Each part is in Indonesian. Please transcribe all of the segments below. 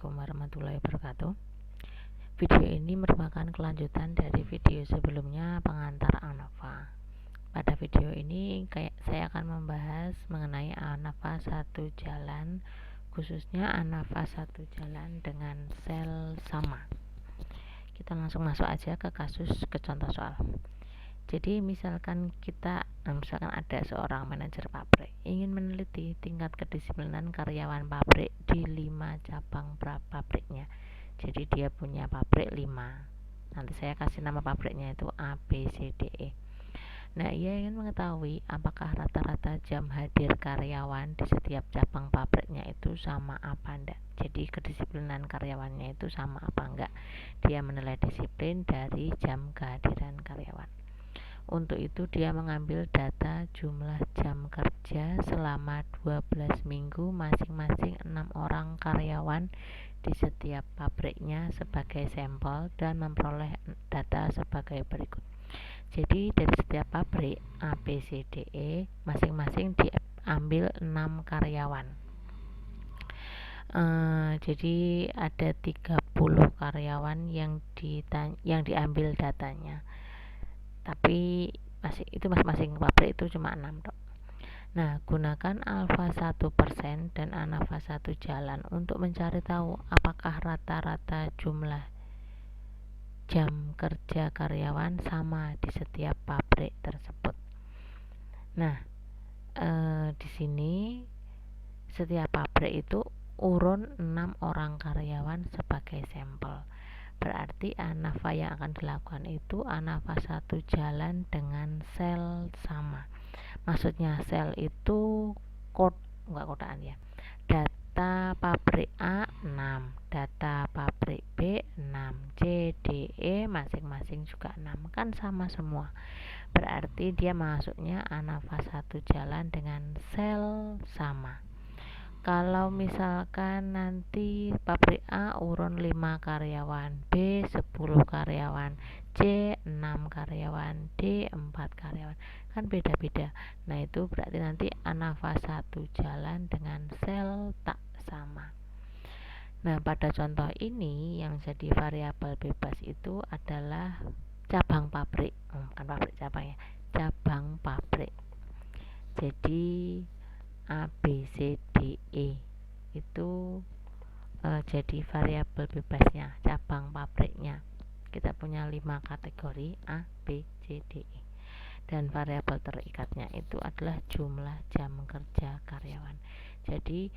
Assalamualaikum warahmatullahi wabarakatuh. Video ini merupakan kelanjutan dari video sebelumnya pengantar ANAFA. Pada video ini saya akan membahas mengenai ANAFA satu jalan, khususnya ANAFA satu jalan dengan sel sama. Kita langsung masuk aja ke contoh soal. Jadi misalkan ada seorang manajer pabrik ingin meneliti tingkat kedisiplinan karyawan pabrik di 5 cabang pabriknya. Jadi dia punya pabrik 5. Nanti saya kasih nama pabriknya itu A, B, C, D, E. Nah, ia ingin mengetahui apakah rata-rata jam hadir karyawan di setiap cabang pabriknya itu sama apa enggak. Jadi kedisiplinan karyawannya itu sama apa enggak. Dia menilai disiplin dari jam kehadiran karyawan. Untuk itu dia mengambil data jumlah jam kerja selama 12 minggu masing-masing 6 orang karyawan di setiap pabriknya sebagai sampel dan memperoleh data sebagai berikut. Jadi dari setiap pabrik A, B, C, D, E masing-masing diambil 6 karyawan. Jadi ada 30 karyawan yang diambil datanya. Tapi masing-masing pabrik itu cuma 6 dok. Nah, gunakan alfa 1% dan ANAFA 1 jalan untuk mencari tahu apakah rata-rata jumlah jam kerja karyawan sama di setiap pabrik tersebut. Nah, di sini setiap pabrik itu urun 6 orang karyawan sebagai sampel. Berarti ANAFA yang akan dilakukan itu ANAFA 1 jalan dengan sel sama. Maksudnya sel itu kotaan ya. Data pabrik A 6, data pabrik B 6, C, D, E masing-masing juga 6, kan sama semua. Berarti dia masuknya ANAFA 1 jalan dengan sel sama. Kalau misalkan nanti pabrik A urun 5 karyawan, B 10 karyawan, C 6 karyawan, D 4 karyawan, kan beda-beda. Nah, itu berarti nanti ANAFA 1 jalan dengan sel tak sama. Nah, pada contoh ini yang jadi variabel bebas itu adalah cabang pabrik, bukan pabrik cabang ya, cabang pabrik. Jadi A, B, C, D, E itu jadi variabel bebasnya, cabang pabriknya. Kita punya 5 kategori A, B, C, D, E. Dan variabel terikatnya itu adalah jumlah jam kerja karyawan. Jadi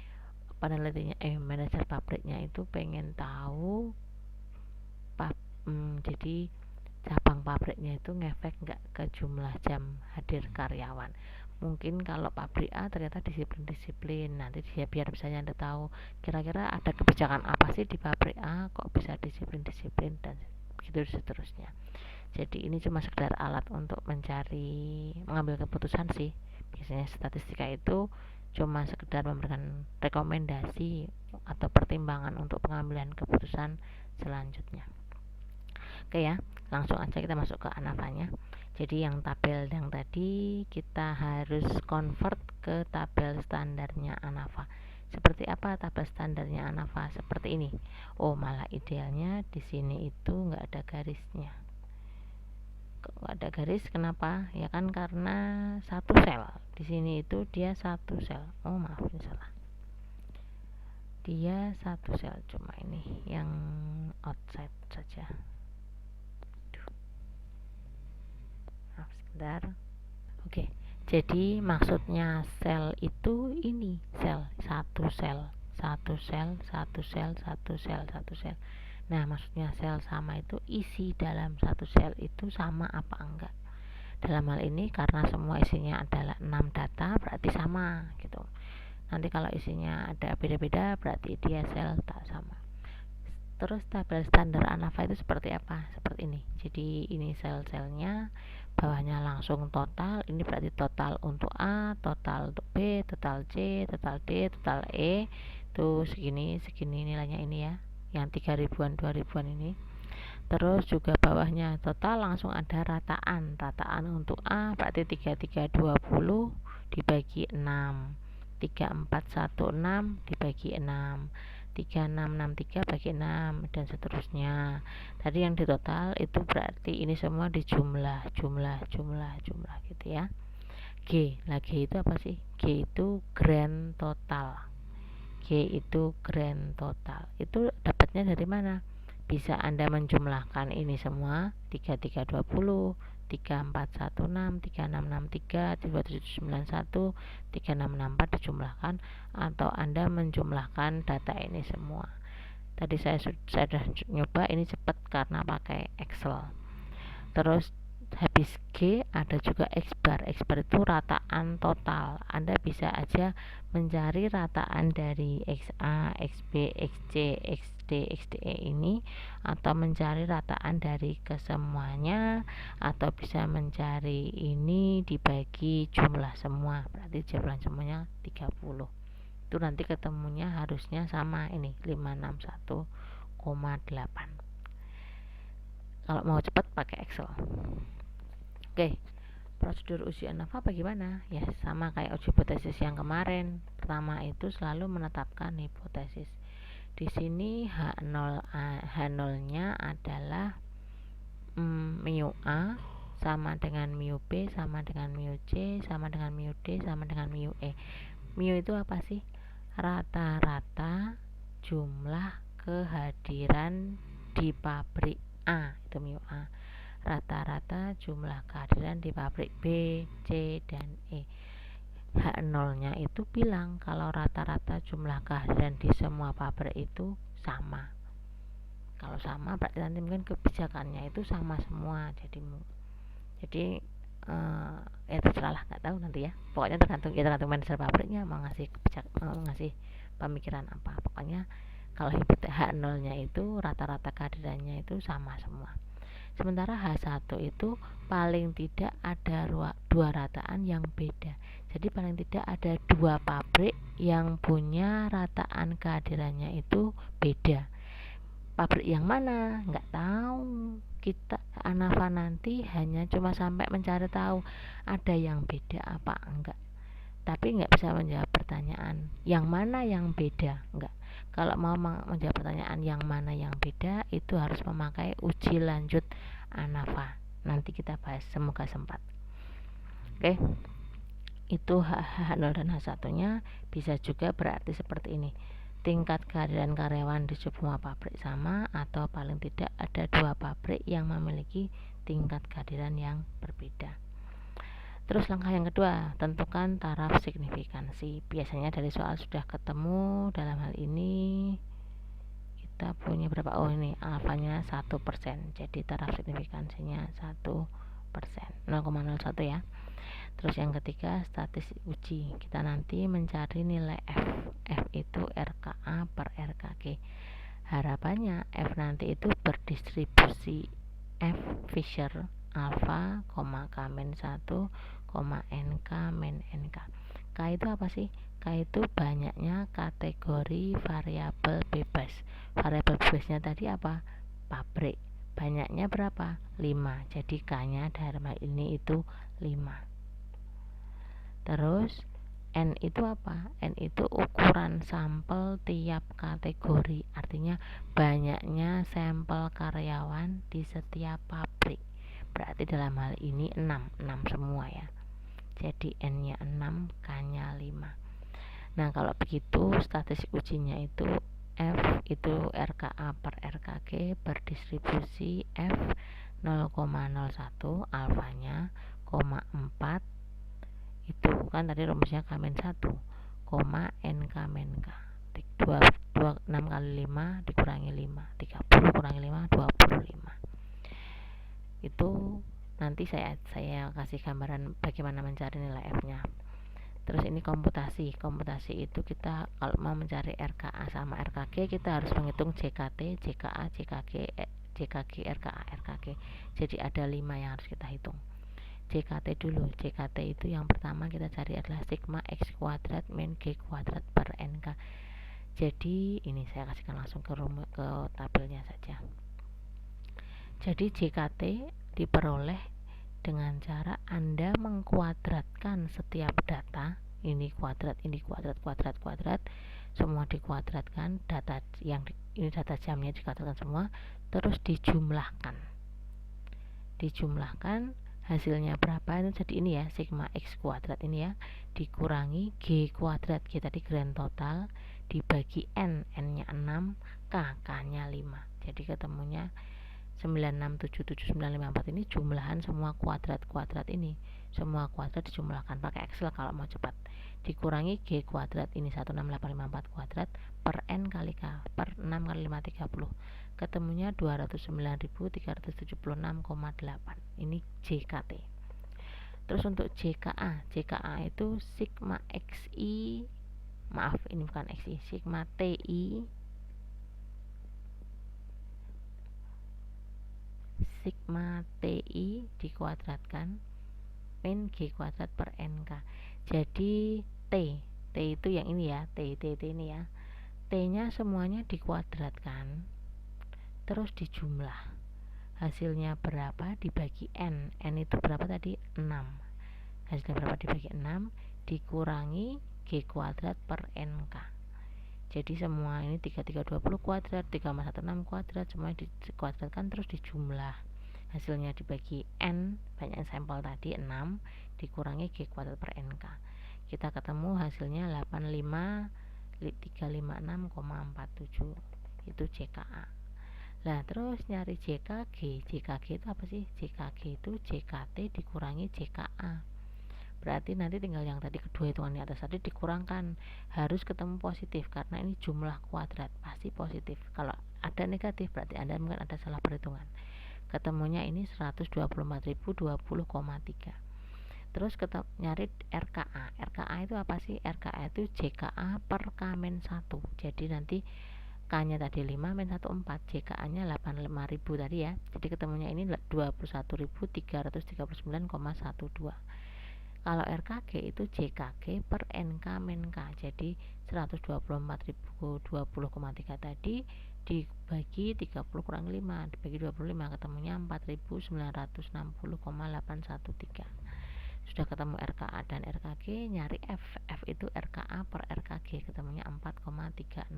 penelitinya manajer pabriknya itu pengen tahu jadi cabang pabriknya itu ngefek nggak ke jumlah jam hadir karyawan. Mungkin kalau pabrik A ternyata disiplin, nanti dia biar misalnya Anda tahu kira-kira ada kebijakan apa sih di pabrik A kok bisa disiplin dan begitu seterusnya. Jadi ini cuma sekedar alat untuk mengambil keputusan sih. Biasanya statistika itu cuma sekedar memberikan rekomendasi atau pertimbangan untuk pengambilan keputusan selanjutnya. Oke ya, langsung aja kita masuk ke ANAFA-nya. Jadi yang tabel yang tadi kita harus convert ke tabel standarnya ANAFA. Seperti apa tabel standarnya ANAFA? Seperti ini. Oh, malah idealnya di sini itu nggak ada garisnya. Nggak ada garis, kenapa? Ya kan karena satu sel. Di sini itu dia satu sel. Oh, maaf ini salah. Dia satu sel, cuma ini yang outside saja. Sebentar. Oke, jadi maksudnya sel itu ini satu sel. Nah, maksudnya sel sama itu isi dalam satu sel itu sama apa enggak. Dalam hal ini karena semua isinya adalah 6 data berarti sama gitu. Nanti kalau isinya ada beda-beda berarti dia sel tak sama. Terus tabel standar ANAFA itu seperti apa? Seperti ini. Jadi ini sel-selnya, bawahnya langsung total. Ini berarti total untuk A, total untuk B, total C, total D, total E. Itu segini nilainya ini ya. Yang 3 ribuan, 2 ribuan ini. Terus juga bawahnya total langsung ada rataan. Rataan untuk A berarti 3320 dibagi 6. 3416 dibagi 6. 3663 bagi 6 dan seterusnya. Tadi yang di total itu berarti ini semua dijumlah, jumlah gitu ya. G, lah G itu apa sih? G itu grand total. G itu grand total. Itu dapatnya dari mana? Bisa Anda menjumlahkan ini semua 3320, 3416, 3663, 2791, 3664 dijumlahkan, atau Anda menjumlahkan data ini semua. Tadi saya sudah nyoba, ini cepat karena pakai Excel. Terus habis G ada juga X bar. X bar itu rataan total. Anda bisa aja mencari rataan dari XA, XB, XC, XD, XDE ini, atau mencari rataan dari kesemuanya, atau bisa mencari ini dibagi jumlah semua, berarti jumlah semuanya 30. Itu nanti ketemunya harusnya sama ini 561,8. Kalau mau cepat pakai Excel. Oke, prosedur uji ANAFA bagaimana? Ya sama kayak uji hipotesis yang kemarin. Pertama itu selalu menetapkan hipotesis. Di sini H0-nya adalah mu A sama dengan mu B sama dengan mu C sama dengan mu D sama dengan mu E. Mu itu apa sih? Rata-rata jumlah kehadiran di pabrik A, itu mu A. Rata-rata jumlah kehadiran di pabrik B, C, dan E. H0-nya itu bilang kalau rata-rata jumlah kehadiran di semua pabrik itu sama. Kalau sama berarti nanti mungkin kebijakannya itu sama semua. Jadi ya terserah lah, nggak tahu nanti ya. Pokoknya tergantung manajer pabriknya mau ngasih pemikiran apa. Pokoknya kalau H0-nya itu rata-rata kehadirannya itu sama semua. Sementara H1 itu paling tidak ada dua rataan yang beda. Jadi paling tidak ada dua pabrik yang punya rataan kehadirannya itu beda. Pabrik yang mana? Nggak tahu. Kita ANAFA nanti hanya cuma sampai mencari tahu ada yang beda apa enggak. Tapi nggak bisa menjawab pertanyaan yang mana yang beda, enggak. Kalau mau menjawab pertanyaan yang mana yang beda, itu harus memakai uji lanjut ANAFA. Nanti kita bahas, semoga sempat. Oke, itu H0 dan H1-nya bisa juga berarti seperti ini. Tingkat kehadiran karyawan di semua pabrik sama, atau paling tidak ada dua pabrik yang memiliki tingkat kehadiran yang berbeda. Terus langkah yang kedua, tentukan taraf signifikansi. Biasanya dari soal sudah ketemu. Dalam hal ini kita punya berapa? Oh ini alfanya 1%. Jadi taraf signifikansinya 1%, 0,01 ya. Terus yang ketiga, statistik uji. Kita nanti mencari nilai F. F itu RKA per RKG. Harapannya F nanti itu berdistribusi F Fisher alpha, K-1, NK min NK. K itu apa sih? K itu banyaknya kategori variabel bebas. Variabel bebasnya tadi apa? Pabrik. Banyaknya berapa? 5. Jadi K-nya dalam hal ini itu 5. Terus N itu apa? N itu ukuran sampel tiap kategori. Artinya banyaknya sampel karyawan di setiap pabrik. Berarti dalam hal ini 6 semua ya. Jadi N-nya 6, K-nya 5. Nah, kalau begitu statistik ujinya itu F itu RKA per RKG berdistribusi F 0,01 alfanya, 4 itu kan tadi rumusnya K-1, NK min K. 6 kali 5 dikurangi 5, 30 kurangi 5, 25. Itu nanti saya kasih gambaran bagaimana mencari nilai F-nya. Terus ini komputasi itu kita kalau mau mencari RKA sama RKG kita harus menghitung JKT, JKA, JKG, RKA, RKG. Jadi ada 5 yang harus kita hitung. JKT dulu. JKT itu yang pertama kita cari adalah sigma X kuadrat min G kuadrat per NK. Jadi ini saya kasihkan langsung ke tabelnya saja. Jadi JKT diperoleh dengan cara Anda mengkuadratkan setiap data, ini kuadrat, semua dikuadratkan, data yang ini data jamnya dikuadratkan semua, terus dijumlahkan hasilnya berapa itu jadi ini ya, sigma x kuadrat ini ya, dikurangi g kuadrat, g tadi grand total, dibagi n nya 6, k nya 5, jadi ketemunya 9677954. Ini jumlahan semua kuadrat ini, semua kuadrat dijumlahkan pakai Excel kalau mau cepat, dikurangi g kuadrat ini 16854 kuadrat per n kali k per 6 kali 5 30, ketemunya 209.376,8. Ini JKT. Terus untuk JKA itu sigma xi, maaf ini bukan xi, sigma ti dikuadratkan min g kuadrat per nk. Jadi t itu yang ini ya, t ini ya, t nya semuanya dikuadratkan terus dijumlah, hasilnya berapa dibagi n itu berapa tadi, 6, hasilnya berapa dibagi 6 dikurangi g kuadrat per nk. Jadi semua ini 3320 kuadrat, 3,16 kuadrat, semuanya dikuadratkan terus dijumlah, hasilnya dibagi n, banyak sampel tadi 6, dikurangi g kuadrat per nk. Kita ketemu hasilnya 85356,47, itu JKA. Nah terus nyari JKG itu apa sih? JKG itu JKT dikurangi JKA, berarti nanti tinggal yang tadi kedua hitungan di atas tadi dikurangkan, harus ketemu positif karena ini jumlah kuadrat, pasti positif. Kalau ada negatif berarti Anda mungkin ada salah perhitungan. Ketemunya ini 124.020,3. Terus nyari RKA itu apa sih? RKA itu JKA per K-1, jadi nanti K nya tadi 5 min 1 4, JKA nya 85.000 tadi ya, jadi ketemunya ini 21.339,12. Kalau RKG itu JKG per NK min K, jadi 124.020,3 tadi dibagi 30 kurang 5 dibagi 25, ketemunya 4.960,813. Sudah ketemu RKA dan RKG, nyari F itu RKA per RKG, ketemunya 4,3015.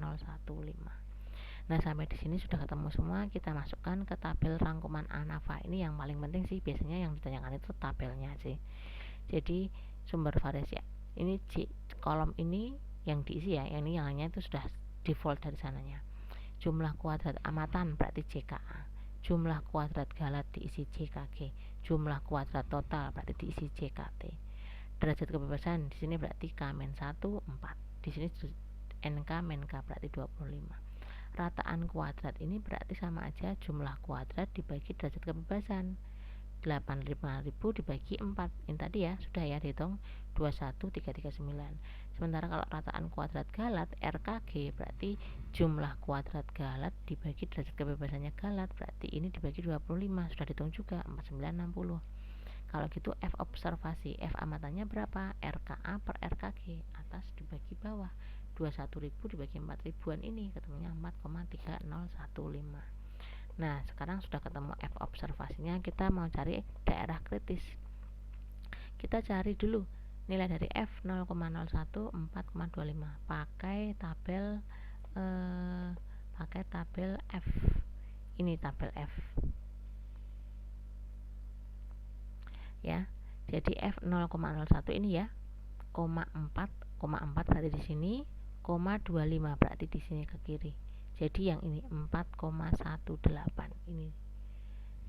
Nah sampai di sini sudah ketemu semua, kita masukkan ke tabel rangkuman ANAVA. Ini yang paling penting sih, biasanya yang ditanyakan itu tabelnya sih. Jadi sumber variasi ini kolom ini yang diisi ya, yang ini yang lainnya itu sudah default dari sananya. Jumlah kuadrat amatan berarti JKA, jumlah kuadrat galat diisi JKG, jumlah kuadrat total berarti diisi JKT. Derajat kebebasan di sini berarti K-1 4, di sini NK-K berarti 25. Rataan kuadrat ini berarti sama aja jumlah kuadrat dibagi derajat kebebasan, 85.000 dibagi 4, ini tadi ya sudah ya dihitung 21339. Sementara kalau rataan kuadrat galat RKG berarti jumlah kuadrat galat dibagi derajat kebebasannya galat, berarti ini dibagi 25, sudah dihitung juga 4960. Kalau gitu F observasi, F amatannya berapa? RKA per RKG, atas dibagi bawah, 21.000 dibagi 4.000-an ini ketemunya 4,3015. Nah sekarang sudah ketemu F observasinya, kita mau cari daerah kritis. Kita cari dulu nilai dari F 0,01 4,25 pakai tabel F. Ini tabel F ya. Jadi F 0,01 ini ya, 4 berarti di sini, 25 berarti di sini ke kiri. Jadi yang ini 4,18 ini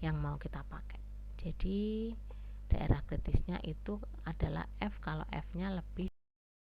yang mau kita pakai. Jadi daerah kritisnya itu adalah F kalau F nya lebih